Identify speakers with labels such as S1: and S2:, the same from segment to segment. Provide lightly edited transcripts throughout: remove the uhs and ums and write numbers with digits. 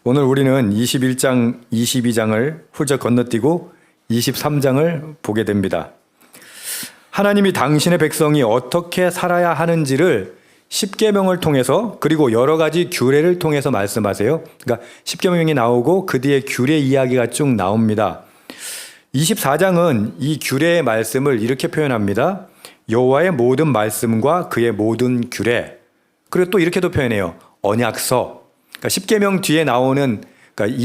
S1: 오늘 우리는 21장, 22장을 훌쩍 건너뛰고 23장을 보게 됩니다. 하나님이 당신의 백성이 어떻게 살아야 하는지를 십계명을 통해서 그리고 여러 가지 규례를 통해서 말씀하세요. 그러니까 십계명이 나오고 그 뒤에 규례 이야기가 쭉 나옵니다. 24장은 이 규례의 말씀을 이렇게 표현합니다. 여호와의 모든 말씀과 그의 모든 규례. 그리고 또 이렇게도 표현해요. 언약서. 그러니까 십계명 뒤에 나오는 그러니까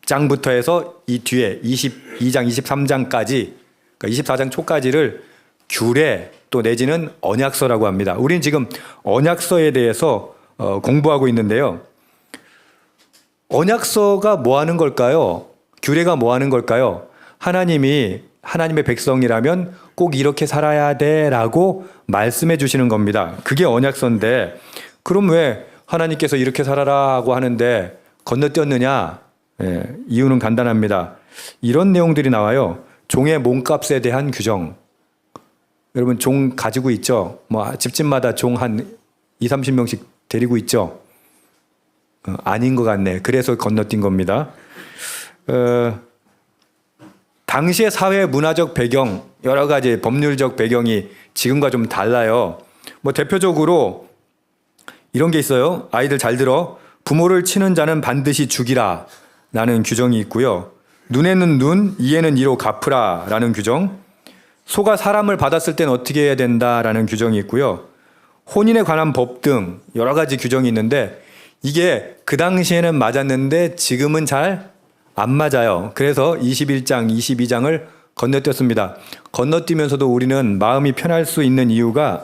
S1: 20장부터 해서 이 뒤에 22장, 23장까지 그러니까 24장 초까지를 규례 또 내지는 언약서라고 합니다. 우리는 지금 언약서에 대해서 공부하고 있는데요. 언약서가 뭐 하는 걸까요? 규례가 뭐 하는 걸까요? 하나님이 하나님의 백성이라면 꼭 이렇게 살아야 돼라고 말씀해 주시는 겁니다. 그게 언약서인데 그럼 왜 하나님께서 이렇게 살아라고 하는데 건너뛰었느냐? 이유는 간단합니다. 이런 내용들이 나와요. 종의 몸값에 대한 규정. 여러분 종 가지고 있죠? 뭐 집집마다 종 한 20-30명씩 데리고 있죠? 아닌 것 같네. 그래서 건너뛴 겁니다. 당시의 사회 문화적 배경, 여러 가지 법률적 배경이 지금과 좀 달라요. 뭐 대표적으로 이런 게 있어요. 아이들 잘 들어. 부모를 치는 자는 반드시 죽이라 라는 규정이 있고요. 눈에는 눈, 이에는 이로 갚으라 라는 규정. 소가 사람을 받았을 땐 어떻게 해야 된다라는 규정이 있고요. 혼인에 관한 법 등 여러 가지 규정이 있는데 이게 그 당시에는 맞았는데 지금은 잘 안 맞아요. 그래서 21장, 22장을 건너뛰었습니다. 건너뛰면서도 우리는 마음이 편할 수 있는 이유가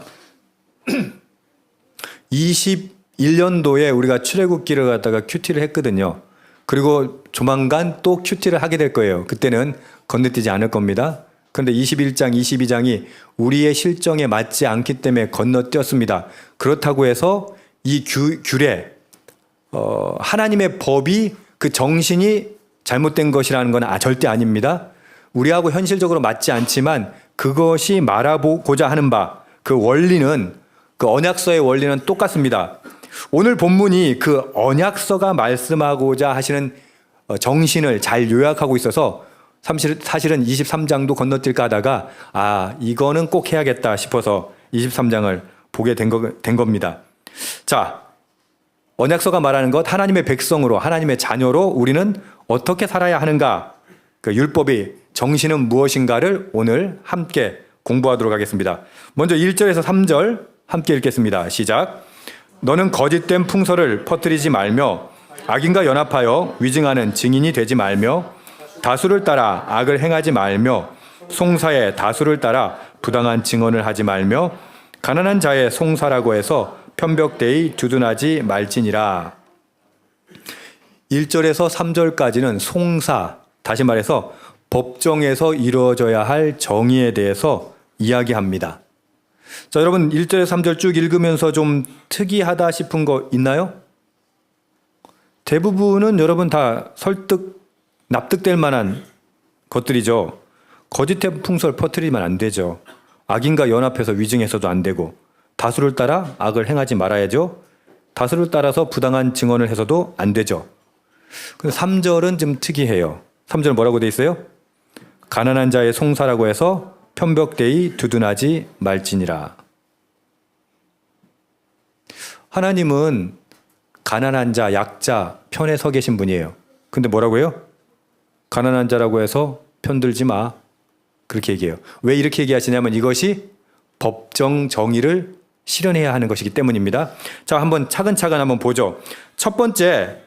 S1: 21년도에 우리가 출애굽기를 갖다가 큐티를 했거든요. 그리고 조만간 또 큐티를 하게 될 거예요. 그때는 건너뛰지 않을 겁니다. 그런데 21장, 22장이 우리의 실정에 맞지 않기 때문에 건너뛰었습니다. 그렇다고 해서 이 규례, 하나님의 법이 그 정신이 잘못된 것이라는 건 절대 아닙니다. 우리하고 현실적으로 맞지 않지만 그것이 말하고자 하는 바, 그 원리는, 그 언약서의 원리는 똑같습니다. 오늘 본문이 그 언약서가 말씀하고자 하시는 정신을 잘 요약하고 있어서 사실은 23장도 건너뛸까 하다가 이거는 꼭 해야겠다 싶어서 23장을 보게 된 겁니다. 자, 언약서가 말하는 것, 하나님의 백성으로, 하나님의 자녀로 우리는 어떻게 살아야 하는가, 그 율법의 정신은 무엇인가를 오늘 함께 공부하도록 하겠습니다. 먼저 1절에서 3절 함께 읽겠습니다. 시작. 너는 거짓된 풍설을 퍼뜨리지 말며 악인과 연합하여 위증하는 증인이 되지 말며 다수를 따라 악을 행하지 말며 송사의 다수를 따라 부당한 증언을 하지 말며 가난한 자의 송사라고 해서 편벽되이 두둔하지 말지니라. 1절에서 3절까지는 송사, 다시 말해서 법정에서 이루어져야 할 정의에 대해서 이야기합니다. 자, 여러분 1절에서 3절 쭉 읽으면서 좀 특이하다 싶은 거 있나요? 대부분은 여러분 다 납득될 만한 것들이죠. 거짓된 풍설 퍼뜨리면 안 되죠. 악인과 연합해서 위증해서도 안 되고 다수를 따라 악을 행하지 말아야죠. 다수를 따라서 부당한 증언을 해서도 안 되죠. 근데 3절은 좀 특이해요. 3절 뭐라고 돼 있어요? 가난한 자의 송사라고 해서 편벽되이 두둔하지 말지니라. 하나님은 가난한 자, 약자 편에 서 계신 분이에요. 근데 뭐라고요? 가난한 자라고 해서 편들지 마. 그렇게 얘기해요. 왜 이렇게 얘기하시냐면 이것이 법정 정의를 실현해야 하는 것이기 때문입니다. 자, 한번 차근차근 한번 보죠. 첫 번째,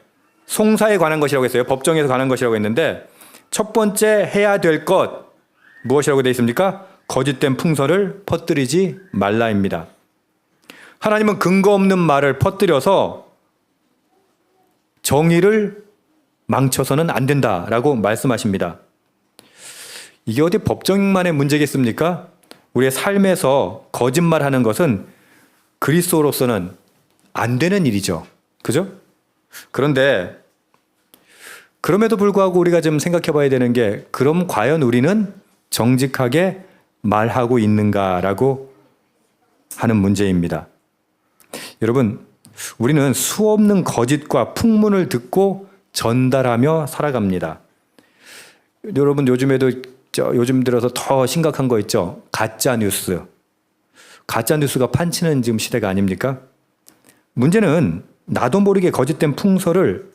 S1: 송사에 관한 것이라고 했어요. 법정에서 관한 것이라고 했는데 첫 번째 해야 될 것 무엇이라고 되어 있습니까? 거짓된 풍설을 퍼뜨리지 말라입니다. 하나님은 근거 없는 말을 퍼뜨려서 정의를 망쳐서는 안 된다라고 말씀하십니다. 이게 어디 법정만의 문제겠습니까? 우리의 삶에서 거짓말하는 것은 그리스도로서는 안 되는 일이죠. 그죠? 그런데 그럼에도 불구하고 우리가 좀 생각해 봐야 되는 게 그럼 과연 우리는 정직하게 말하고 있는가라고 하는 문제입니다. 여러분, 우리는 수없는 거짓과 풍문을 듣고 전달하며 살아갑니다. 여러분 요즘 들어서 더 심각한 거 있죠. 가짜 뉴스. 가짜 뉴스가 판치는 지금 시대가 아닙니까? 문제는 나도 모르게 거짓된 풍설을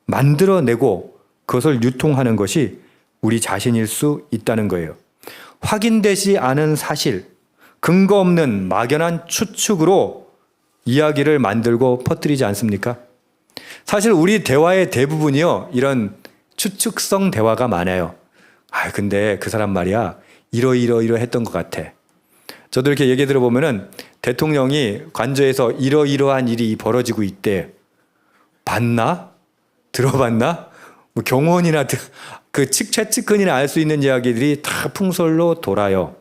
S1: 만들어내고 그것을 유통하는 것이 우리 자신일 수 있다는 거예요. 확인되지 않은 사실, 근거 없는 막연한 추측으로 이야기를 만들고 퍼뜨리지 않습니까? 사실 우리 대화의 대부분이요, 이런 추측성 대화가 많아요. 근데 그 사람 말이야, 이러했던 것 같아. 저도 이렇게 얘기 들어보면은 대통령이 관저에서 이러이러한 일이 벌어지고 있대. 봤나? 들어봤나? 뭐 경호원이나 그 최측근이나 알 수 있는 이야기들이 다 풍설로 돌아요.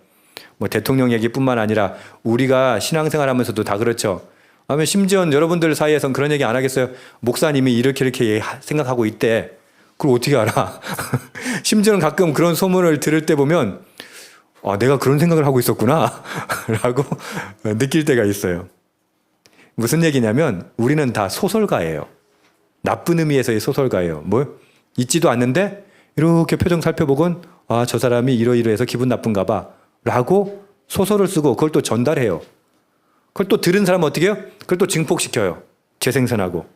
S1: 뭐 대통령 얘기뿐만 아니라 우리가 신앙생활 하면서도 다 그렇죠. 심지어 여러분들 사이에선 그런 얘기 안 하겠어요? 목사님이 이렇게 생각하고 있대. 그걸 어떻게 알아? 심지어는 가끔 그런 소문을 들을 때 보면 내가 그런 생각을 하고 있었구나 라고 느낄 때가 있어요. 무슨 얘기냐면 우리는 다 소설가예요. 나쁜 의미에서의 소설가예요. 있지도 않는데 이렇게 표정 살펴보곤 저 사람이 이러이러해서 기분 나쁜가 봐 라고 소설을 쓰고 그걸 또 전달해요. 그걸 또 들은 사람은 어떻게 해요? 그걸 또 증폭시켜요. 재생산하고.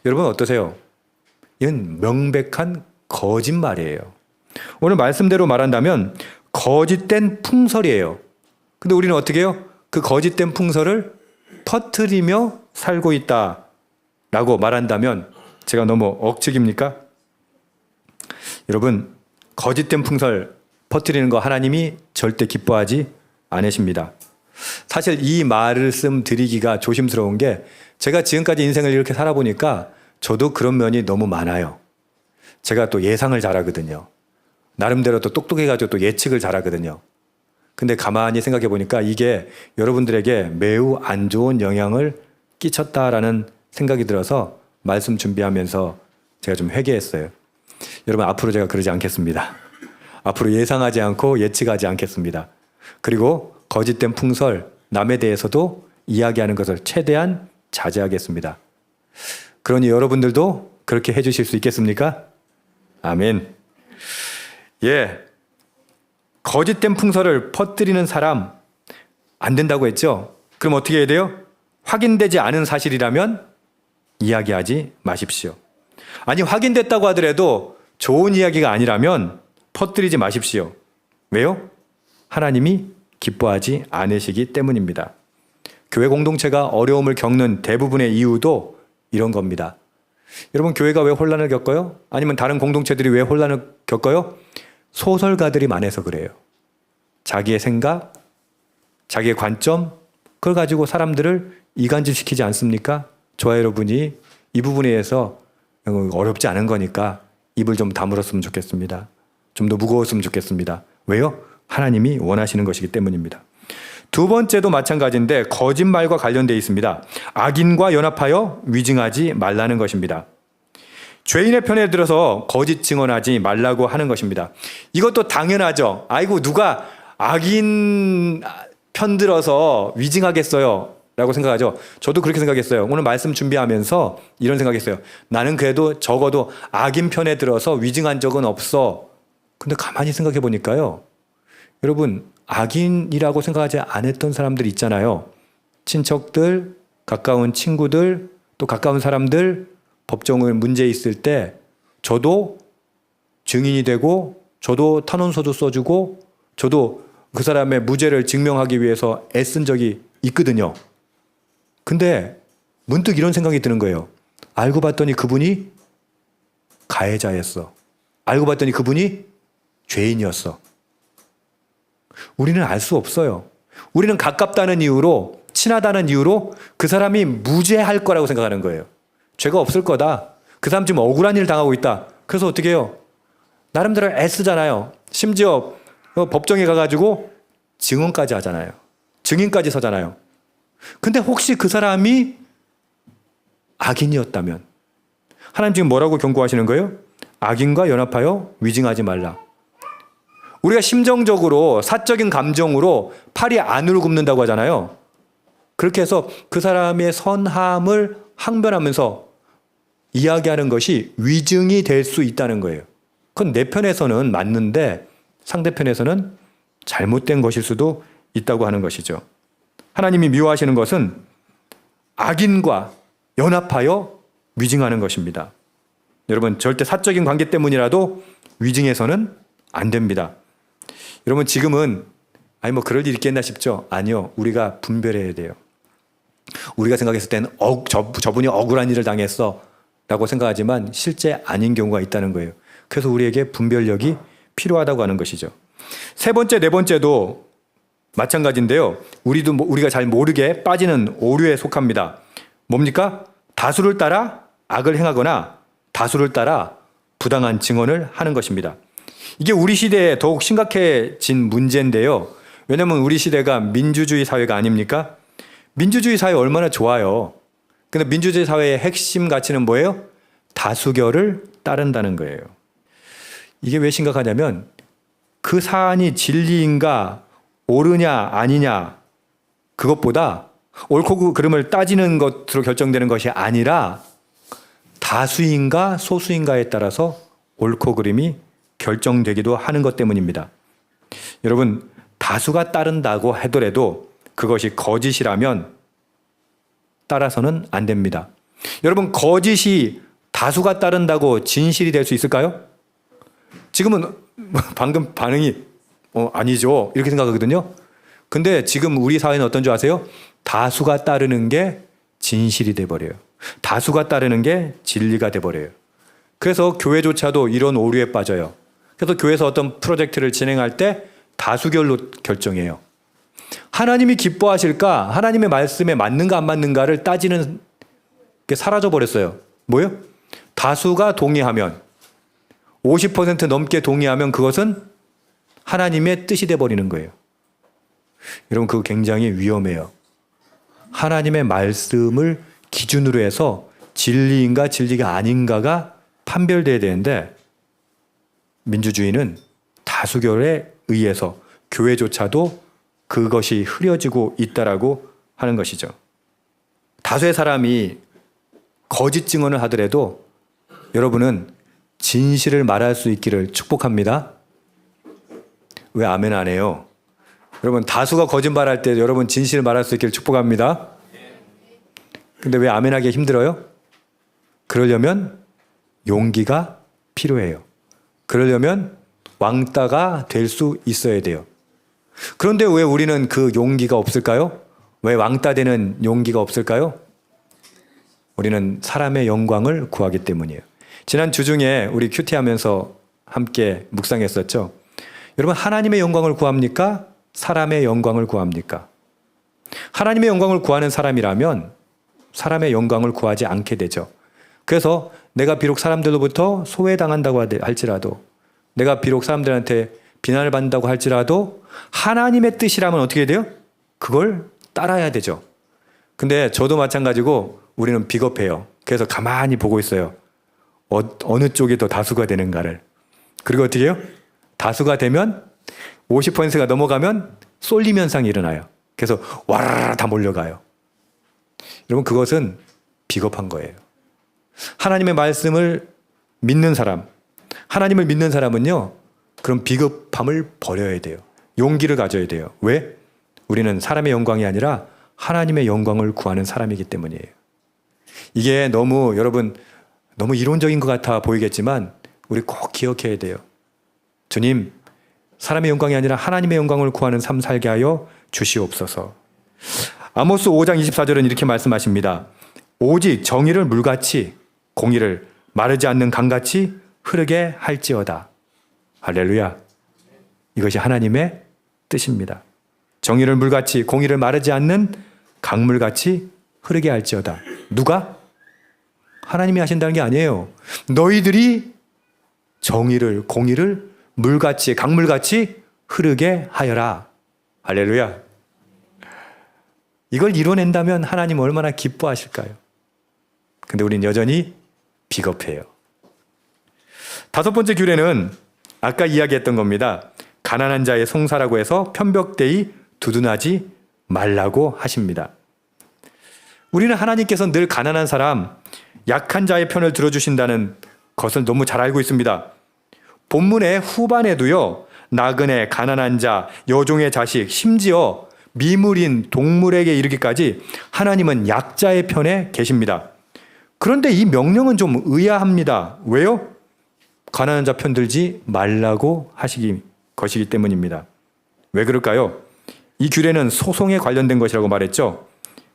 S1: 여러분 어떠세요? 이건 명백한 거짓말이에요. 오늘 말씀대로 말한다면 거짓된 풍설이에요. 근데 우리는 어떻게 해요? 그 거짓된 풍설을 퍼뜨리며 살고 있다라고 말한다면 제가 너무 억측입니까? 여러분, 거짓된 풍설 퍼뜨리는 거 하나님이 절대 기뻐하지 않으십니다. 사실 이 말씀 드리기가 조심스러운 게 제가 지금까지 인생을 이렇게 살아보니까 저도 그런 면이 너무 많아요. 제가 또 예상을 잘하거든요. 나름대로 또 똑똑해가지고 또 예측을 잘하거든요. 근데 가만히 생각해 보니까 이게 여러분들에게 매우 안 좋은 영향을 끼쳤다라는 생각이 들어서 말씀 준비하면서 제가 좀 회개했어요. 여러분 앞으로 제가 그러지 않겠습니다. 앞으로 예상하지 않고 예측하지 않겠습니다. 그리고 거짓된 풍설, 남에 대해서도 이야기하는 것을 최대한 자제하겠습니다. 그러니 여러분들도 그렇게 해주실 수 있겠습니까? 아멘. 거짓된 풍설을 퍼뜨리는 사람 안 된다고 했죠? 그럼 어떻게 해야 돼요? 확인되지 않은 사실이라면 이야기하지 마십시오. 아니 확인됐다고 하더라도 좋은 이야기가 아니라면 퍼뜨리지 마십시오. 왜요? 하나님이 기뻐하지 않으시기 때문입니다. 교회 공동체가 어려움을 겪는 대부분의 이유도 이런 겁니다. 여러분 교회가 왜 혼란을 겪어요? 아니면 다른 공동체들이 왜 혼란을 겪어요? 소설가들이 많아서 그래요. 자기의 생각, 자기의 관점, 그걸 가지고 사람들을 이간질시키지 않습니까? 저와 여러분이 이 부분에 대해서 어렵지 않은 거니까 입을 좀 다물었으면 좋겠습니다. 좀 더 무거웠으면 좋겠습니다. 왜요? 하나님이 원하시는 것이기 때문입니다. 두 번째도 마찬가지인데 거짓말과 관련되어 있습니다. 악인과 연합하여 위증하지 말라는 것입니다. 죄인의 편에 들어서 거짓 증언하지 말라고 하는 것입니다. 이것도 당연하죠. 아이고 누가 악인 편 들어서 위증하겠어요 라고 생각하죠. 저도 그렇게 생각했어요. 오늘 말씀 준비하면서 이런 생각했어요. 나는 그래도 적어도 악인 편에 들어서 위증한 적은 없어. 근데 가만히 생각해 보니까요. 여러분 악인이라고 생각하지 않았던 사람들 있잖아요. 친척들, 가까운 친구들, 또 가까운 사람들 법정을 문제 있을 때 저도 증인이 되고 저도 탄원서도 써주고 저도 그 사람의 무죄를 증명하기 위해서 애쓴 적이 있거든요. 근데 문득 이런 생각이 드는 거예요. 알고 봤더니 그분이 가해자였어. 알고 봤더니 그분이 죄인이었어. 우리는 알 수 없어요. 우리는 가깝다는 이유로, 친하다는 이유로 그 사람이 무죄할 거라고 생각하는 거예요. 죄가 없을 거다. 그 사람 지금 억울한 일 당하고 있다. 그래서 어떻게 해요? 나름대로 애쓰잖아요. 심지어 법정에 가가지고 증언까지 하잖아요. 증인까지 서잖아요. 근데 혹시 그 사람이 악인이었다면 하나님 지금 뭐라고 경고하시는 거예요? 악인과 연합하여 위증하지 말라. 우리가 심정적으로 사적인 감정으로 팔이 안으로 굽는다고 하잖아요. 그렇게 해서 그 사람의 선함을 항변하면서 이야기하는 것이 위증이 될 수 있다는 거예요. 그건 내 편에서는 맞는데 상대편에서는 잘못된 것일 수도 있다고 하는 것이죠. 하나님이 미워하시는 것은 악인과 연합하여 위증하는 것입니다. 여러분, 절대 사적인 관계 때문이라도 위증해서는 안 됩니다. 여러분, 지금은 그럴 일 있겠나 싶죠? 아니요. 우리가 분별해야 돼요. 우리가 생각했을 때는 저분이 억울한 일을 당했어 라고 생각하지만 실제 아닌 경우가 있다는 거예요. 그래서 우리에게 분별력이 필요하다고 하는 것이죠. 세 번째, 네 번째도 마찬가지인데요. 우리가 잘 모르게 빠지는 오류에 속합니다. 뭡니까? 다수를 따라 악을 행하거나 다수를 따라 부당한 증언을 하는 것입니다. 이게 우리 시대에 더욱 심각해진 문제인데요. 왜냐하면 우리 시대가 민주주의 사회가 아닙니까? 민주주의 사회 얼마나 좋아요. 근데 민주주의 사회의 핵심 가치는 뭐예요? 다수결을 따른다는 거예요. 이게 왜 심각하냐면 그 사안이 진리인가 옳으냐 아니냐 그것보다 옳고 그름을 따지는 것으로 결정되는 것이 아니라 다수인가 소수인가에 따라서 옳고 그름이 결정되기도 하는 것 때문입니다. 여러분, 다수가 따른다고 하더라도 그것이 거짓이라면 따라서는 안 됩니다. 여러분, 거짓이 다수가 따른다고 진실이 될 수 있을까요? 지금은 방금 반응이 아니죠 이렇게 생각하거든요. 근데 지금 우리 사회는 어떤 줄 아세요? 다수가 따르는 게 진실이 돼버려요. 다수가 따르는 게 진리가 돼버려요. 그래서 교회조차도 이런 오류에 빠져요. 그래서 교회에서 어떤 프로젝트를 진행할 때 다수결로 결정해요. 하나님이 기뻐하실까? 하나님의 말씀에 맞는가 안 맞는가를 따지는 게 사라져버렸어요. 뭐예요? 다수가 동의하면 50% 넘게 동의하면 그것은 하나님의 뜻이 돼버리는 거예요. 여러분, 그거 굉장히 위험해요. 하나님의 말씀을 기준으로 해서 진리인가 진리가 아닌가가 판별돼야 되는데 민주주의는 다수결에 의해서 교회조차도 그것이 흐려지고 있다라고 하는 것이죠. 다수의 사람이 거짓 증언을 하더라도 여러분은 진실을 말할 수 있기를 축복합니다. 왜 아멘 안 해요? 여러분, 다수가 거짓말할 때 여러분 진실을 말할 수 있기를 축복합니다. 근데 왜 아멘 하기 힘들어요? 그러려면 용기가 필요해요. 그러려면 왕따가 될 수 있어야 돼요. 그런데 왜 우리는 그 용기가 없을까요? 왜 왕따 되는 용기가 없을까요? 우리는 사람의 영광을 구하기 때문이에요. 지난 주중에 우리 큐티 하면서 함께 묵상했었죠. 여러분, 하나님의 영광을 구합니까? 사람의 영광을 구합니까? 하나님의 영광을 구하는 사람이라면 사람의 영광을 구하지 않게 되죠. 그래서 내가 비록 사람들로부터 소외당한다고 할지라도, 내가 비록 사람들한테 비난을 받는다고 할지라도 하나님의 뜻이라면 어떻게 돼요? 그걸 따라야 되죠. 근데 저도 마찬가지고 우리는 비겁해요. 그래서 가만히 보고 있어요. 어느 쪽이 더 다수가 되는가를. 그리고 어떻게 해요? 다수가 되면 50%가 넘어가면 쏠림 현상이 일어나요. 그래서 와라라 다 몰려가요. 여러분, 그것은 비겁한 거예요. 하나님의 말씀을 믿는 사람, 하나님을 믿는 사람은요, 그런 비겁함을 버려야 돼요. 용기를 가져야 돼요. 왜? 우리는 사람의 영광이 아니라 하나님의 영광을 구하는 사람이기 때문이에요. 이게 여러분, 너무 이론적인 것 같아 보이겠지만 우리 꼭 기억해야 돼요. 주님, 사람의 영광이 아니라 하나님의 영광을 구하는 삶 살게 하여 주시옵소서. 아모스 5장 24절은 이렇게 말씀하십니다. 오직 정의를 물같이 공의를 마르지 않는 강같이 흐르게 할지어다. 할렐루야. 이것이 하나님의 뜻입니다. 정의를 물같이 공의를 마르지 않는 강물같이 흐르게 할지어다. 누가? 하나님이 하신다는 게 아니에요. 너희들이 정의를 공의를 물같이 강물같이 흐르게 하여라. 할렐루야. 이걸 이뤄낸다면 하나님 얼마나 기뻐하실까요? 근데 우린 여전히 비겁해요. 다섯 번째 규례는 아까 이야기했던 겁니다. 가난한 자의 송사라고 해서 편벽되이 두둔하지 말라고 하십니다. 우리는 하나님께서 늘 가난한 사람, 약한 자의 편을 들어주신다는 것을 너무 잘 알고 있습니다. 본문의 후반에도요, 나그네, 가난한 자, 여종의 자식, 심지어 미물인 동물에게 이르기까지 하나님은 약자의 편에 계십니다. 그런데 이 명령은 좀 의아합니다. 왜요? 가난한 자 편 들지 말라고 하시기 것이기 때문입니다. 왜 그럴까요? 이 규례는 소송에 관련된 것이라고 말했죠.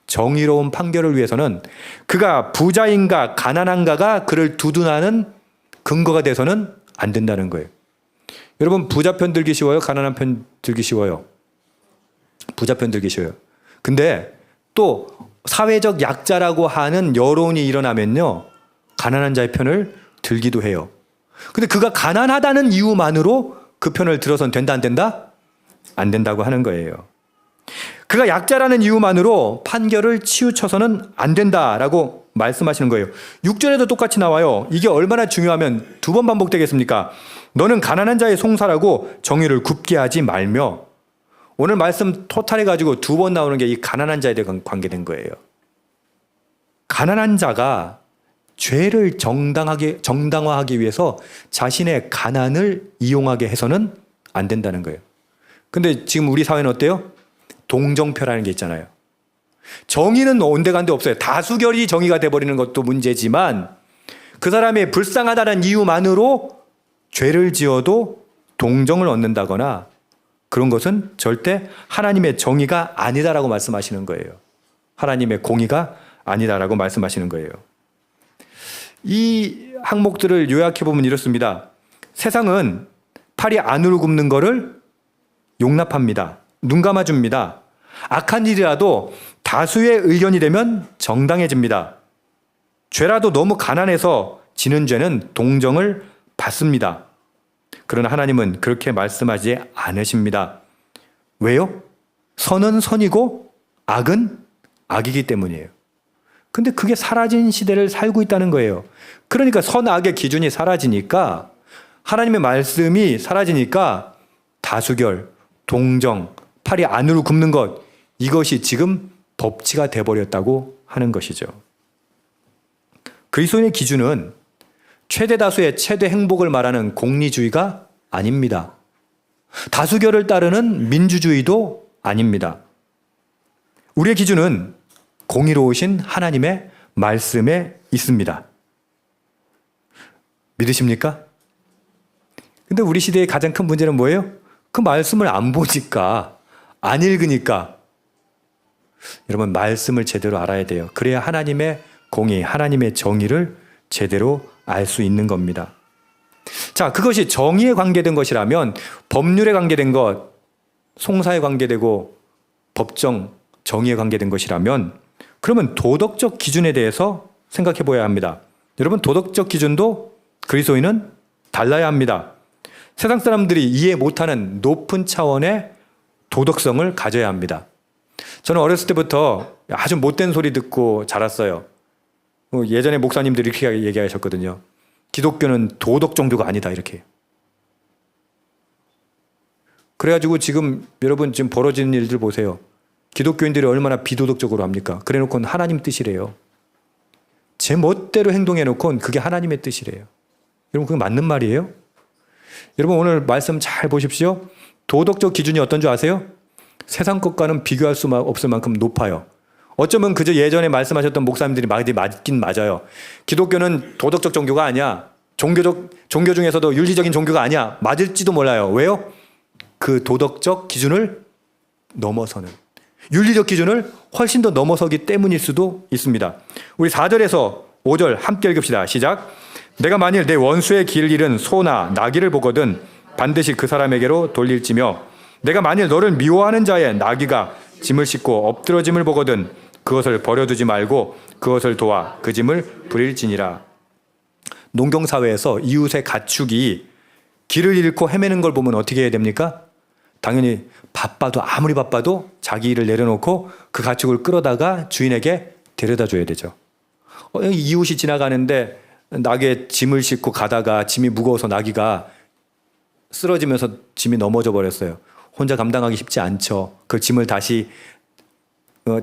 S1: 정의로운 판결을 위해서는 그가 부자인가 가난한가가 그를 두둔하는 근거가 돼서는 안 된다는 거예요. 여러분, 부자 편 들기 쉬워요? 가난한 편 들기 쉬워요? 부자 편 들기 쉬워요. 근데 또 사회적 약자라고 하는 여론이 일어나면요, 가난한 자의 편을 들기도 해요. 근데 그가 가난하다는 이유만으로 그 편을 들어선 된다, 안 된다? 안 된다고 하는 거예요. 그가 약자라는 이유만으로 판결을 치우쳐서는 안 된다라고 말씀하시는 거예요. 6절에도 똑같이 나와요. 이게 얼마나 중요하면 2번 반복되겠습니까? 너는 가난한 자의 송사라고 정의를 굽게 하지 말며. 오늘 말씀 토탈해가지고 2번 나오는 게 이 가난한 자에 대해 관계된 거예요. 가난한 자가 죄를 정당화하기 위해서 자신의 가난을 이용하게 해서는 안 된다는 거예요. 근데 지금 우리 사회는 어때요? 동정표라는 게 있잖아요. 정의는 온데간데 없어요. 다수결이 정의가 돼버리는 것도 문제지만 그 사람이 불쌍하다는 이유만으로 죄를 지어도 동정을 얻는다거나 그런 것은 절대 하나님의 정의가 아니다라고 말씀하시는 거예요. 하나님의 공의가 아니다라고 말씀하시는 거예요. 이 항목들을 요약해보면 이렇습니다. 세상은 팔이 안으로 굽는 거를 용납합니다. 눈 감아줍니다. 악한 일이라도 다수의 의견이 되면 정당해집니다. 죄라도 너무 가난해서 지는 죄는 동정을 받습니다. 그러나 하나님은 그렇게 말씀하지 않으십니다. 왜요? 선은 선이고 악은 악이기 때문이에요. 근데 그게 사라진 시대를 살고 있다는 거예요. 그러니까 선악의 기준이 사라지니까, 하나님의 말씀이 사라지니까 다수결, 동정, 팔이 안으로 굽는 것, 이것이 지금 법치가 돼버렸다고 하는 것이죠. 그리스도인의 기준은 최대 다수의 최대 행복을 말하는 공리주의가 아닙니다. 다수결을 따르는 민주주의도 아닙니다. 우리의 기준은 공의로우신 하나님의 말씀에 있습니다. 믿으십니까? 근데 우리 시대의 가장 큰 문제는 뭐예요? 그 말씀을 안 보니까, 안 읽으니까. 여러분, 말씀을 제대로 알아야 돼요. 그래야 하나님의 공의, 하나님의 정의를 제대로 알 수 있는 겁니다. 자, 그것이 정의에 관계된 것이라면, 법률에 관계된 것, 송사에 관계되고 법정, 정의에 관계된 것이라면, 그러면 도덕적 기준에 대해서 생각해 보아야 합니다. 여러분, 도덕적 기준도 그리스도인은 달라야 합니다. 세상 사람들이 이해 못하는 높은 차원의 도덕성을 가져야 합니다. 저는 어렸을 때부터 아주 못된 소리 듣고 자랐어요. 예전에 목사님들이 이렇게 얘기하셨거든요. 기독교는 도덕 종교가 아니다, 이렇게. 그래가지고 지금 여러분 지금 벌어지는 일들 보세요. 기독교인들이 얼마나 비도덕적으로 합니까? 그래놓고는 하나님 뜻이래요. 제 멋대로 행동해놓고는 그게 하나님의 뜻이래요. 여러분, 그게 맞는 말이에요? 여러분, 오늘 말씀 잘 보십시오. 도덕적 기준이 어떤 줄 아세요? 세상 것과는 비교할 수 없을 만큼 높아요. 어쩌면 그저 예전에 말씀하셨던 목사님들이 맞긴 맞아요. 기독교는 도덕적 종교가 아니야. 종교 중에서도 윤리적인 종교가 아니야. 맞을지도 몰라요. 왜요? 그 도덕적 기준을 넘어서는, 윤리적 기준을 훨씬 더 넘어서기 때문일 수도 있습니다. 우리 4절에서 5절 함께 읽읍시다. 시작. 내가 만일 내 원수의 길 잃은 소나 나귀를 보거든 반드시 그 사람에게로 돌릴지며, 내가 만일 너를 미워하는 자의 나귀가 짐을 싣고 엎드러짐을 보거든 그것을 버려두지 말고 그것을 도와 그 짐을 부릴지니라. 농경사회에서 이웃의 가축이 길을 잃고 헤매는 걸 보면 어떻게 해야 됩니까? 당연히 아무리 바빠도 자기 일을 내려놓고 그 가축을 끌어다가 주인에게 데려다 줘야 되죠. 이웃이 지나가는데 나귀에 짐을 싣고 가다가 짐이 무거워서 나귀가 쓰러지면서 짐이 넘어져 버렸어요. 혼자 감당하기 쉽지 않죠. 그 짐을 다시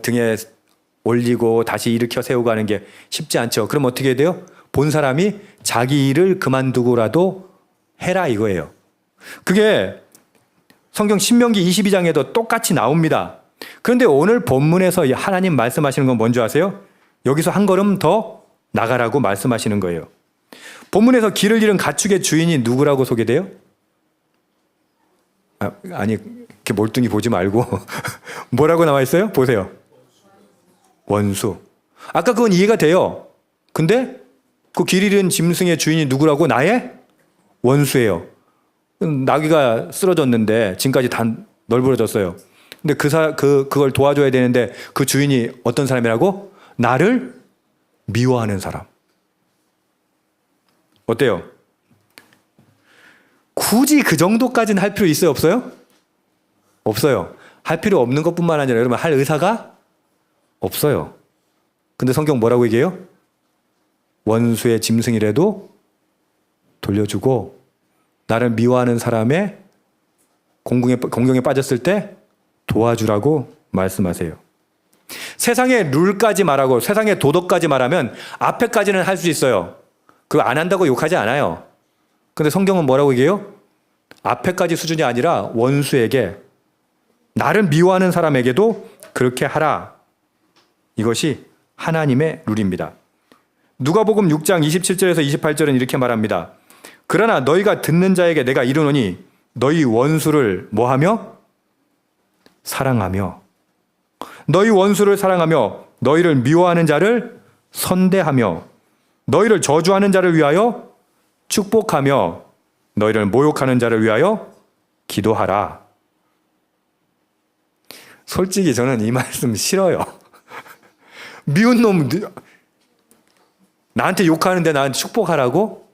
S1: 등에 올리고 다시 일으켜 세우고 하는 게 쉽지 않죠. 그럼 어떻게 돼요? 본 사람이 자기 일을 그만두고라도 해라 이거예요. 그게 성경 신명기 22장에도 똑같이 나옵니다. 그런데 오늘 본문에서 하나님 말씀하시는 건 뭔지 아세요? 여기서 한 걸음 더 나가라고 말씀하시는 거예요. 본문에서 길을 잃은 가축의 주인이 누구라고 소개돼요? 아니 이렇게 몰뚱이 보지 말고 뭐라고 나와 있어요? 보세요. 원수. 아까 그건 이해가 돼요. 근데 그 길 잃은 짐승의 주인이 누구라고? 나의 원수예요. 나귀가 쓰러졌는데 지금까지 다 널브러졌어요. 근데 그걸 도와줘야 되는데 그 주인이 어떤 사람이라고? 나를 미워하는 사람. 어때요? 굳이 그 정도까지는 할 필요 있어요? 없어요? 없어요. 할 필요 없는 것뿐만 아니라 여러분 할 의사가 없어요. 근데 성경 뭐라고 얘기해요? 원수의 짐승이라도 돌려주고 나를 미워하는 사람의 공경에 빠졌을 때 도와주라고 말씀하세요. 세상의 룰까지 말하고 세상의 도덕까지 말하면 앞에까지는 할 수 있어요. 그거 안 한다고 욕하지 않아요. 근데 성경은 뭐라고 얘기해요? 앞에까지 수준이 아니라 원수에게 나를 미워하는 사람에게도 그렇게 하라. 이것이 하나님의 룰입니다. 누가복음 6장 27절에서 28절은 이렇게 말합니다. 그러나 너희가 듣는 자에게 내가 이르노니 너희 원수를 뭐하며? 사랑하며 너희 원수를 사랑하며 너희를 미워하는 자를 선대하며 너희를 저주하는 자를 위하여 축복하며 너희를 모욕하는 자를 위하여 기도하라. 솔직히 저는 이 말씀 싫어요. 미운 놈 나한테 욕하는데 나한테 축복하라고?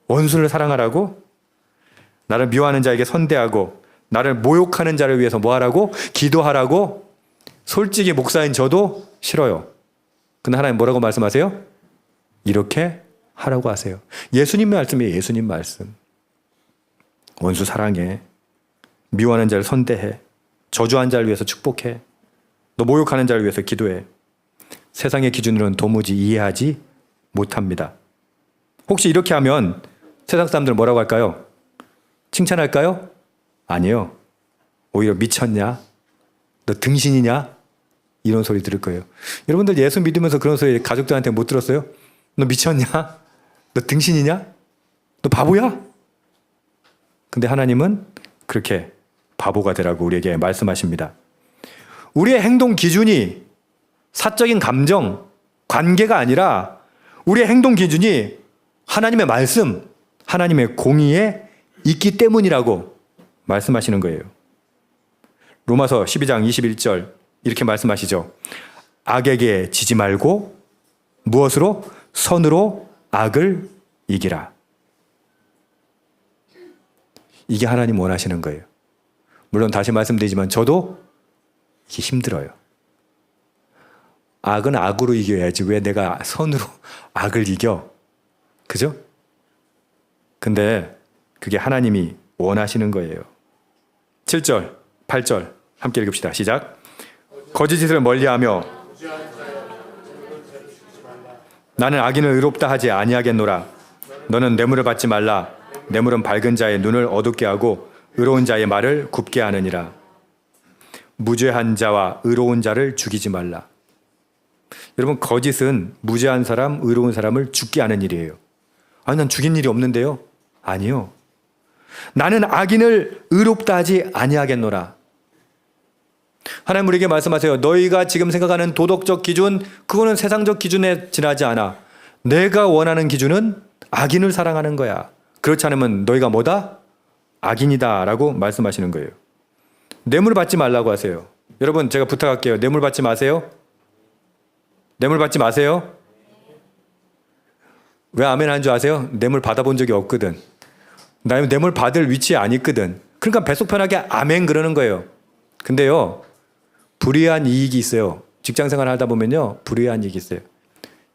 S1: 원수를 사랑하라고? 나를 미워하는 자에게 선대하고 나를 모욕하는 자를 위해서 뭐하라고? 기도하라고? 솔직히 목사인 저도 싫어요. 근데 하나님 뭐라고 말씀하세요? 이렇게 하라고 하세요. 예수님 말씀이에요. 예수님 말씀. 원수 사랑해. 미워하는 자를 선대해. 저주한 자를 위해서 축복해. 너 모욕하는 자를 위해서 기도해. 세상의 기준으로는 도무지 이해하지 못합니다. 혹시 이렇게 하면 세상 사람들 뭐라고 할까요? 칭찬할까요? 아니요. 오히려 미쳤냐? 너 등신이냐? 이런 소리 들을 거예요. 여러분들 예수 믿으면서 그런 소리 가족들한테 못 들었어요? 너 미쳤냐? 너 등신이냐? 너 바보야? 근데 하나님은 그렇게 바보가 되라고 우리에게 말씀하십니다. 우리의 행동 기준이 사적인 감정, 관계가 아니라 우리의 행동 기준이 하나님의 말씀, 하나님의 공의에 있기 때문이라고 말씀하시는 거예요. 로마서 12장 21절 이렇게 말씀하시죠. 악에게 지지 말고 무엇으로? 선으로 악을 이기라. 이게 하나님 원하시는 거예요. 물론 다시 말씀드리지만 저도 이게 힘들어요. 악은 악으로 이겨야지 왜 내가 선으로 악을 이겨? 그죠? 근데 그게 하나님이 원하시는 거예요. 7절, 8절 함께 읽읍시다. 시작. 거짓짓을 멀리하며 나는 악인을 의롭다 하지 아니하겠노라. 너는 뇌물을 받지 말라. 뇌물은 밝은 자의 눈을 어둡게 하고 의로운 자의 말을 굽게 하느니라. 무죄한 자와 의로운 자를 죽이지 말라. 여러분 거짓은 무죄한 사람, 의로운 사람을 죽게 하는 일이에요. 아니 난 죽인 일이 없는데요. 아니요. 나는 악인을 의롭다 하지 아니하겠노라. 하나님 우리에게 말씀하세요. 너희가 지금 생각하는 도덕적 기준, 그거는 세상적 기준에 지나지 않아. 내가 원하는 기준은 악인을 사랑하는 거야. 그렇지 않으면 너희가 뭐다? 악인이다 라고 말씀하시는 거예요. 뇌물 받지 말라고 하세요. 여러분 제가 부탁할게요. 뇌물 받지 마세요. 뇌물 받지 마세요. 왜 아멘 하는 줄 아세요? 뇌물 받아본 적이 없거든. 나 뇌물 받을 위치에 안 있거든. 그러니까 뱃속 편하게 아멘 그러는 거예요. 근데요, 불이한 이익이 있어요. 직장생활 하다 보면요, 불이한 이익이 있어요.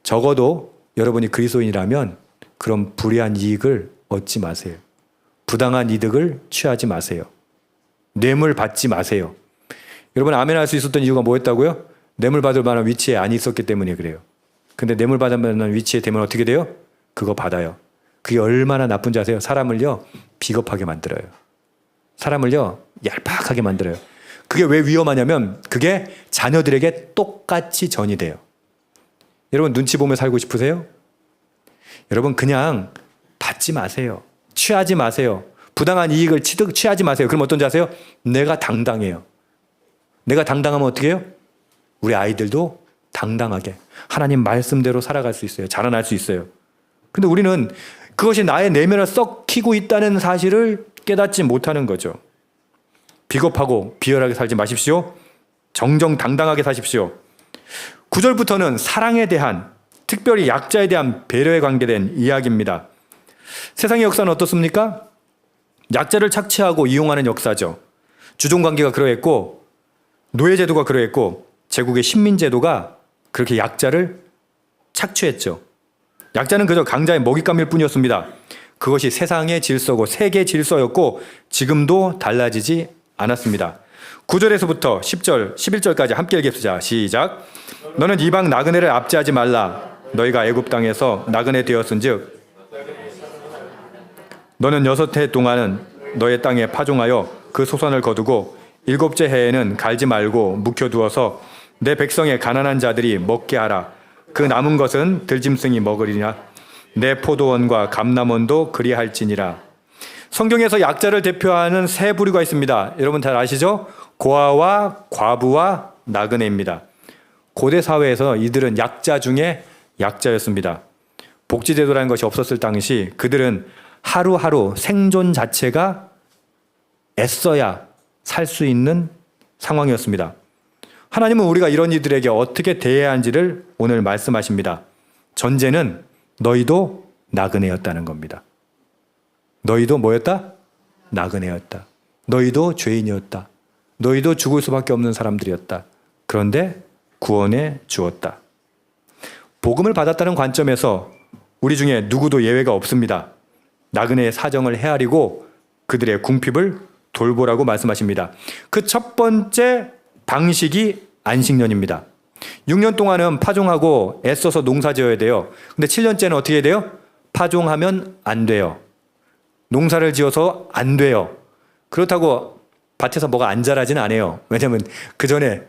S1: 적어도 여러분이 그리스도인이라면 그런 불이한 이익을 얻지 마세요. 부당한 이득을 취하지 마세요. 뇌물 받지 마세요. 여러분 아멘 할 수 있었던 이유가 뭐였다고요? 뇌물 받을 만한 위치에 안 있었기 때문에 그래요. 근데 뇌물 받을 만한 위치에 되면 어떻게 돼요? 그거 받아요. 그게 얼마나 나쁜 줄 아세요? 사람을요 비겁하게 만들어요. 사람을요 얄팍하게 만들어요. 그게 왜 위험하냐면 그게 자녀들에게 똑같이 전이 돼요. 여러분 눈치 보며 살고 싶으세요? 여러분 그냥 받지 마세요. 취하지 마세요. 부당한 이익을 취하지 마세요. 그럼 어떤지 아세요? 내가 당당해요. 내가 당당하면 어떻게 해요? 우리 아이들도 당당하게 하나님 말씀대로 살아갈 수 있어요. 자라날 수 있어요. 근데 우리는 그것이 나의 내면을 썩히고 있다는 사실을 깨닫지 못하는 거죠. 비겁하고 비열하게 살지 마십시오. 정정당당하게 사십시오. 9절부터는 사랑에 대한, 특별히 약자에 대한 배려에 관계된 이야기입니다. 세상의 역사는 어떻습니까? 약자를 착취하고 이용하는 역사죠. 주종관계가 그러했고 노예제도가 그러했고 제국의 식민제도가 그렇게 약자를 착취했죠. 약자는 그저 강자의 먹잇감일 뿐이었습니다. 그것이 세상의 질서고 세계 질서였고 지금도 달라지지 않았습니다. 9절에서부터 10절, 11절까지 함께 읽읍시다. 시작. 너는 이방 나그네를 압제하지 말라. 너희가 애굽 땅에서 나그네 되었은즉 너는 6해 동안은 너의 땅에 파종하여 그 소산을 거두고 7째 해에는 갈지 말고 묵혀두어서 내 백성의 가난한 자들이 먹게 하라. 그 남은 것은 들짐승이 먹으리라. 내 포도원과 감람원도 그리할지니라. 성경에서 약자를 대표하는 세 부류가 있습니다. 여러분 잘 아시죠? 고아와 과부와 나그네입니다. 고대 사회에서 이들은 약자 중에 약자였습니다. 복지제도라는 것이 없었을 당시 그들은 하루하루 생존 자체가 애써야 살 수 있는 상황이었습니다. 하나님은 우리가 이런 이들에게 어떻게 대해야 하는지를 오늘 말씀하십니다. 전제는 너희도 나그네였다는 겁니다. 너희도 뭐였다? 나그네였다. 너희도 죄인이었다. 너희도 죽을 수밖에 없는 사람들이었다. 그런데 구원해 주었다. 복음을 받았다는 관점에서 우리 중에 누구도 예외가 없습니다. 나그네의 사정을 헤아리고 그들의 궁핍을 돌보라고 말씀하십니다. 그 첫 번째 방식이 안식년입니다. 6년 동안은 파종하고 애써서 농사 지어야 돼요. 근데 7년째는 어떻게 해야 돼요? 파종하면 안 돼요. 농사를 지어서 안 돼요. 그렇다고 밭에서 뭐가 안 자라지는 않아요. 왜냐하면 그 전에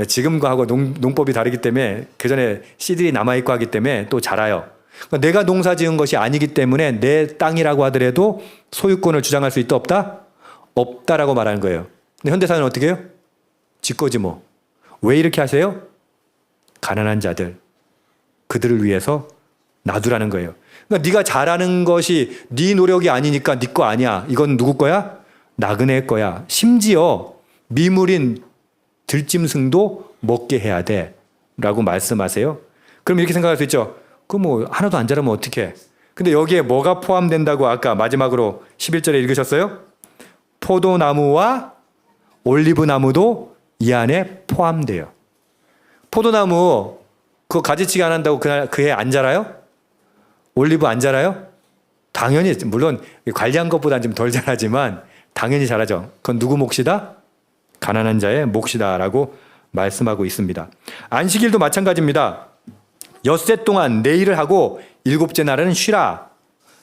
S1: 지금과 하고 농법이 다르기 때문에 그 전에 씨들이 남아있고 하기 때문에 또 자라요. 그러니까 내가 농사 지은 것이 아니기 때문에 내 땅이라고 하더라도 소유권을 주장할 수 있다 없다? 없다라고 말하는 거예요. 근데 현대사는 어떻게 해요? 지 거지 뭐. 왜 이렇게 하세요? 가난한 자들, 그들을 위해서 놔두라는 거예요. 그러니까 네가 잘하는 것이 네 노력이 아니니까 네 거 아니야. 이건 누구 거야? 나그네 거야. 심지어 미물인 들짐승도 먹게 해야 돼 라고 말씀하세요. 그럼 이렇게 생각할 수 있죠. 그럼 뭐 하나도 안 자라면 어떡해. 근데 여기에 뭐가 포함된다고 아까 마지막으로 11절에 읽으셨어요? 포도나무와 올리브나무도 이 안에 포함돼요. 포도나무 그거 가지치기 안 한다고 그 해 안 자라요? 올리브 안 자라요? 당연히 물론 관리한 것보다는 좀 덜 자라지만 당연히 자라죠. 그건 누구 몫이다? 가난한 자의 몫이다라고 말씀하고 있습니다. 안식일도 마찬가지입니다. 엿새 동안 내 일을 하고 7째 날은 쉬라.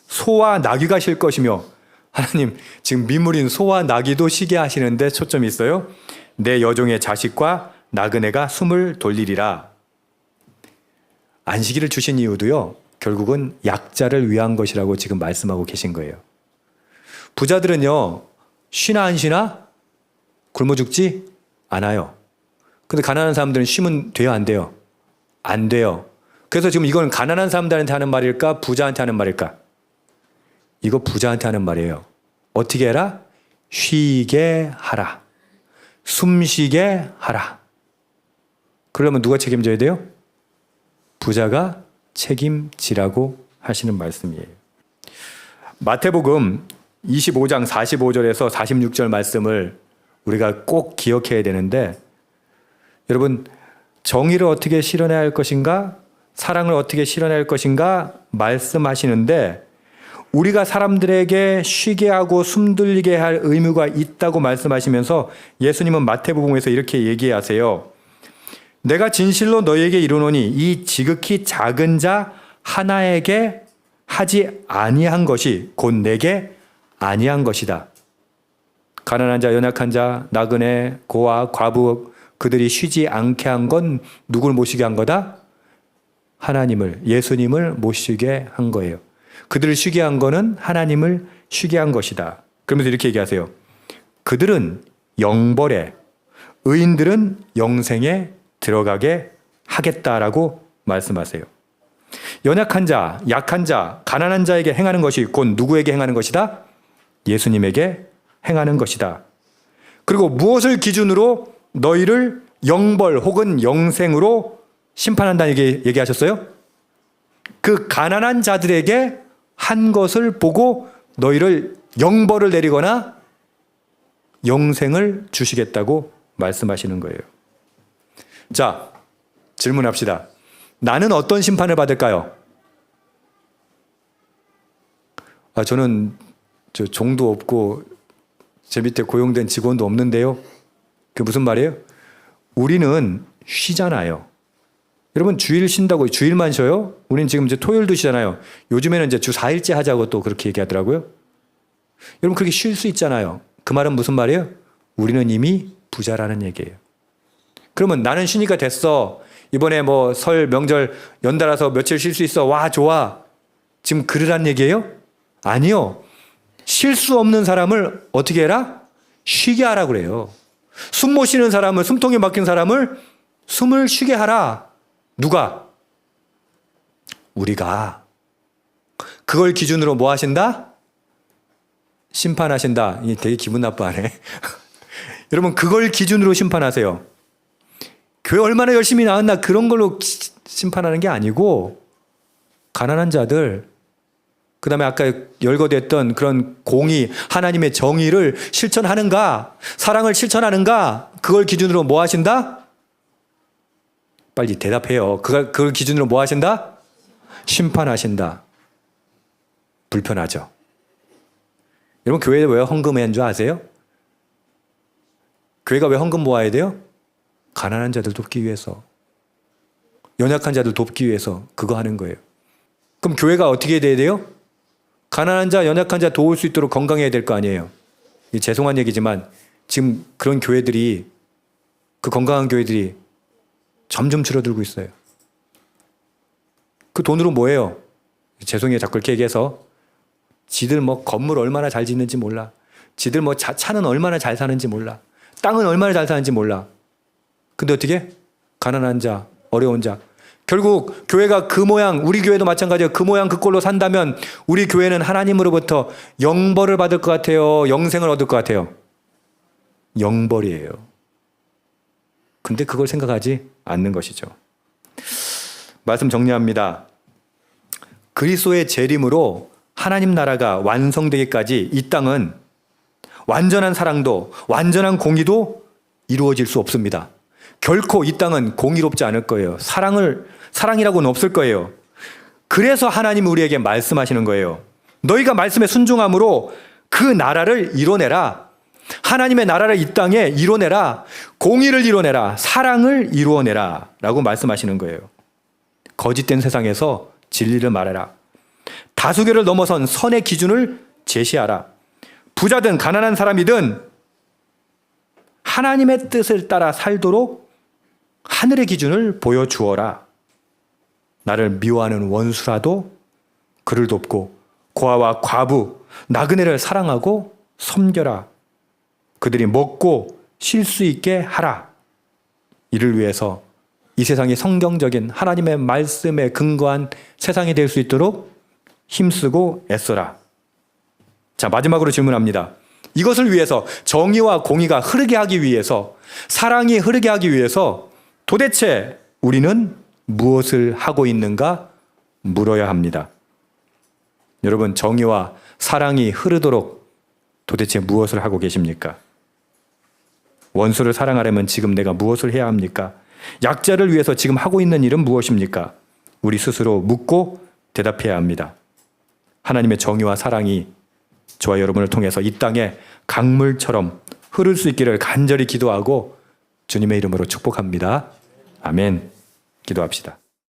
S1: 소와 나귀가 쉴 것이며 하나님 지금 미물인 소와 나귀도 쉬게 하시는데 초점이 있어요. 내 여종의 자식과 나그네가 숨을 돌리리라. 안식일을 주신 이유도요. 결국은 약자를 위한 것이라고 지금 말씀하고 계신 거예요. 부자들은요. 쉬나 안 쉬나? 굶어 죽지 않아요. 근데 가난한 사람들은 쉬면 돼요 안 돼요? 안 돼요. 그래서 지금 이건 가난한 사람들한테 하는 말일까? 부자한테 하는 말일까? 이거 부자한테 하는 말이에요. 어떻게 해라? 쉬게 하라. 숨쉬게 하라. 그러려면 누가 책임져야 돼요? 부자가 책임지라고 하시는 말씀이에요. 마태복음 25장 45절에서 46절 말씀을 우리가 꼭 기억해야 되는데 여러분 정의를 어떻게 실현해야 할 것인가? 사랑을 어떻게 실현할 것인가? 말씀하시는데 우리가 사람들에게 쉬게 하고 숨들리게 할 의무가 있다고 말씀하시면서 예수님은 마태복음에서 이렇게 얘기하세요. 내가 진실로 너희에게 이르노니 이 지극히 작은 자 하나에게 하지 아니한 것이 곧 내게 아니한 것이다. 가난한 자, 연약한 자, 나그네, 고아, 과부 그들이 쉬지 않게 한 건 누굴 모시게 한 거다? 하나님을, 예수님을 모시게 한 거예요. 그들을 쉬게 한 거는 하나님을 쉬게 한 것이다. 그러면서 이렇게 얘기하세요. 그들은 영벌에, 의인들은 영생에 들어가게 하겠다라고 말씀하세요. 연약한 자, 약한 자, 가난한 자에게 행하는 것이 곧 누구에게 행하는 것이다? 예수님에게 행하는 것이다. 그리고 무엇을 기준으로 너희를 영벌 혹은 영생으로 심판한다는 얘기하셨어요? 그 가난한 자들에게 한 것을 보고 너희를 영벌을 내리거나 영생을 주시겠다고 말씀하시는 거예요. 자, 질문합시다. 나는 어떤 심판을 받을까요? 저는 종도 없고 제 밑에 고용된 직원도 없는데요. 그게 무슨 말이에요? 우리는 쉬잖아요. 여러분 주일 쉰다고 주일만 쉬어요? 우리는 지금 이제 토요일도 쉬잖아요. 요즘에는 이제 주 4일째 하자고 또 그렇게 얘기하더라고요. 여러분 그렇게 쉴 수 있잖아요. 그 말은 무슨 말이에요? 우리는 이미 부자라는 얘기예요. 그러면 나는 쉬니까 됐어. 이번에 뭐 설 명절 연달아서 며칠 쉴 수 있어. 와 좋아. 지금 그러란 얘기예요? 아니요. 쉴 수 없는 사람을 어떻게 해라? 쉬게 하라 그래요. 숨 못 쉬는 사람을, 숨통이 막힌 사람을 숨을 쉬게 하라. 누가? 우리가. 그걸 기준으로 뭐 하신다? 심판하신다. 이게 되게 기분 나빠하네. 여러분 그걸 기준으로 심판하세요. 교회 얼마나 열심히 나왔나 그런 걸로 심판하는 게 아니고 가난한 자들, 그 다음에 아까 열거됐던 그런 공의, 하나님의 정의를 실천하는가, 사랑을 실천하는가, 그걸 기준으로 뭐 하신다? 빨리 대답해요. 그걸 기준으로 뭐 하신다? 심판하신다. 불편하죠. 여러분 교회에 왜 헌금한 줄 아세요? 교회가 왜 헌금 모아야 돼요? 가난한 자들 돕기 위해서, 연약한 자들 돕기 위해서 그거 하는 거예요. 그럼 교회가 어떻게 돼야 돼요? 가난한 자, 연약한 자 도울 수 있도록 건강해야 될 거 아니에요. 죄송한 얘기지만 지금 그런 교회들이, 그 건강한 교회들이 점점 줄어들고 있어요. 그 돈으로 뭐예요? 죄송해요. 자꾸 이렇게 얘기해서. 지들 뭐 건물 얼마나 잘 짓는지 몰라. 지들 뭐 차는 얼마나 잘 사는지 몰라. 땅은 얼마나 잘 사는지 몰라. 근데 어떻게? 가난한 자, 어려운 자. 결국 교회가 그 모양, 우리 교회도 마찬가지예요. 그 모양 그 꼴로 산다면 우리 교회는 하나님으로부터 영벌을 받을 것 같아요? 영생을 얻을 것 같아요? 영벌이에요. 근데 그걸 생각하지 않는 것이죠. 말씀 정리합니다. 그리스도의 재림으로 하나님 나라가 완성되기까지 이 땅은 완전한 사랑도 완전한 공의도 이루어질 수 없습니다. 결코 이 땅은 공의롭지 않을 거예요. 사랑이라고는 없을 거예요. 그래서 하나님이 우리에게 말씀하시는 거예요. 너희가 말씀에 순종함으로 그 나라를 이뤄내라. 하나님의 나라를 이 땅에 이뤄내라. 공의를 이뤄내라. 사랑을 이루어내라. 라고 말씀하시는 거예요. 거짓된 세상에서 진리를 말해라. 다수결을 넘어선 선의 기준을 제시하라. 부자든 가난한 사람이든 하나님의 뜻을 따라 살도록 하늘의 기준을 보여주어라. 나를 미워하는 원수라도 그를 돕고 고아와 과부, 나그네를 사랑하고 섬겨라. 그들이 먹고 쉴 수 있게 하라. 이를 위해서 이 세상이 성경적인 하나님의 말씀에 근거한 세상이 될 수 있도록 힘쓰고 애써라. 자, 마지막으로 질문합니다. 이것을 위해서, 정의와 공의가 흐르게 하기 위해서, 사랑이 흐르게 하기 위해서 도대체 우리는 무엇을 하고 있는가 물어야 합니다. 여러분, 정의와 사랑이 흐르도록 도대체 무엇을 하고 계십니까? 원수를 사랑하려면 지금 내가 무엇을 해야 합니까? 약자를 위해서 지금 하고 있는 일은 무엇입니까? 우리 스스로 묻고 대답해야 합니다. 하나님의 정의와 사랑이 저와 여러분을 통해서 이 땅에 강물처럼 흐를 수 있기를 간절히 기도하고 주님의 이름으로 축복합니다. 아멘. 기도합시다.